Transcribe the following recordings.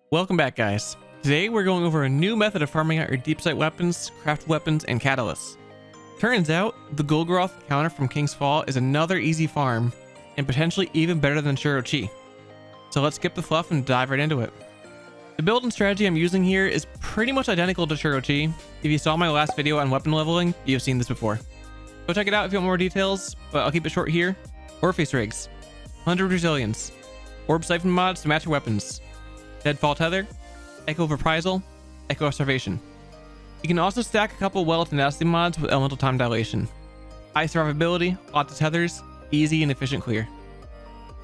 Welcome back, guys. Today we're going over a new method of farming out your deep sight weapons, craft weapons, and catalysts. Turns out, the Golgoroth encounter from King's Fall is another easy farm, and potentially even better than Shirochi. So let's skip the fluff and dive right into it. The build and strategy I'm using here is pretty much identical to Shirochi. If you saw my last video on weapon leveling, you've seen this before. Go check it out if you want more details, but I'll keep it short here. Orpheus rigs, 100 resilience, orb siphon mods to match your weapons, Deadfall tether, Echo reprisal, Echo starvation. You can also stack a couple well tenacity mods with elemental time dilation. High survivability, lots of tethers, easy and efficient clear.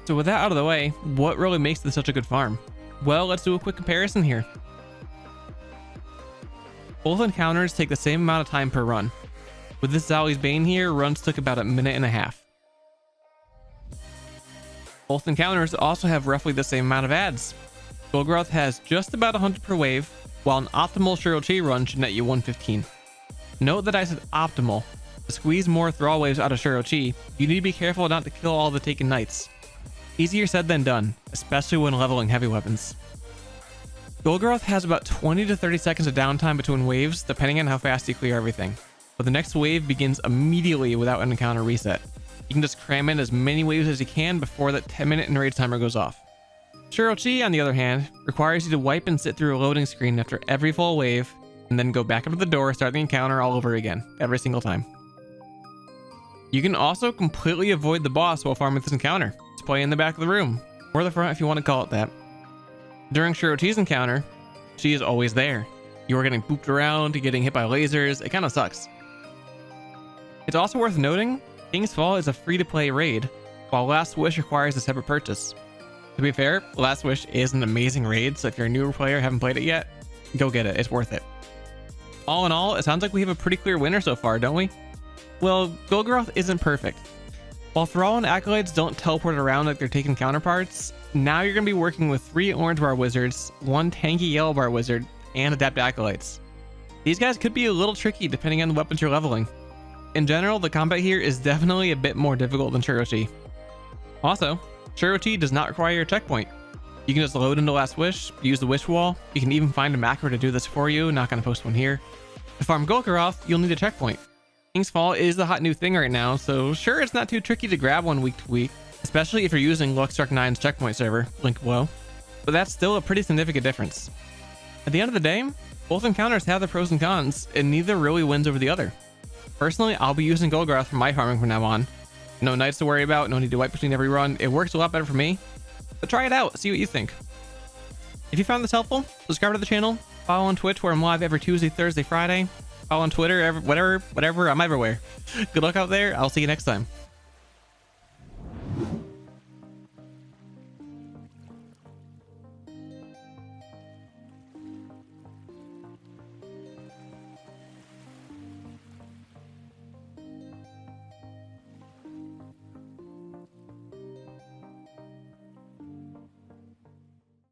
So with that out of the way, what really makes this such a good farm? Well, let's do a quick comparison here. Both encounters take the same amount of time per run. With this Zali's Bane here, runs took about a minute and a half. Both encounters also have roughly the same amount of adds. Golgoroth has just about 100 per wave, while an optimal Shirochi run should net you 115. Note that I said optimal. To squeeze more thrall waves out of Shirochi, you need to be careful not to kill all the taken knights. Easier said than done, especially when leveling heavy weapons. Golgoroth has about 20 to 30 seconds of downtime between waves, depending on how fast you clear everything. But the next wave begins immediately without an encounter reset. You can just cram in as many waves as you can before that 10-minute enrage timer goes off. Shirochi, on the other hand, requires you to wipe and sit through a loading screen after every full wave, and then go back up to the door, start the encounter all over again, every single time. You can also completely avoid the boss while farming this encounter. Just play in the back of the room, or the front if you want to call it that. During Shirochi's encounter, she is always there. You are getting pooped around, getting hit by lasers, it kind of sucks. It's also worth noting, King's Fall is a free-to-play raid, while Last Wish requires a separate purchase. To be fair, Last Wish is an amazing raid, so if you're a newer player haven't played it yet, go get it, it's worth it. All in all, it sounds like we have a pretty clear winner so far, don't we? Well, Golgoroth isn't perfect. While Thrall and Acolytes don't teleport around like their taken counterparts, now you're going to be working with 3 orange bar wizards, 1 tanky yellow bar wizard, and Adept Acolytes. These guys could be a little tricky depending on the weapons you're leveling. In general, the combat here is definitely a bit more difficult than Shirochi. Also, Shirochi does not require a checkpoint. You can just load into Last Wish, use the wish wall. You can even find a macro to do this for you, not going to post one here. To farm Golgoroth, you'll need a checkpoint. King's Fall is the hot new thing right now, so sure, it's not too tricky to grab one week to week, especially if you're using Luxstruck 9's checkpoint server, link below. But that's still a pretty significant difference. At the end of the day, both encounters have their pros and cons, and neither really wins over the other. Personally, I'll be using Golgoroth for my farming from now on. No knights to worry about, no need to wipe between every run. It works a lot better for me. But try it out, see what you think. If you found this helpful, subscribe to the channel, follow on Twitch where I'm live every Tuesday, Thursday, Friday. Follow on Twitter, whatever, I'm everywhere. Good luck out there, I'll see you next time.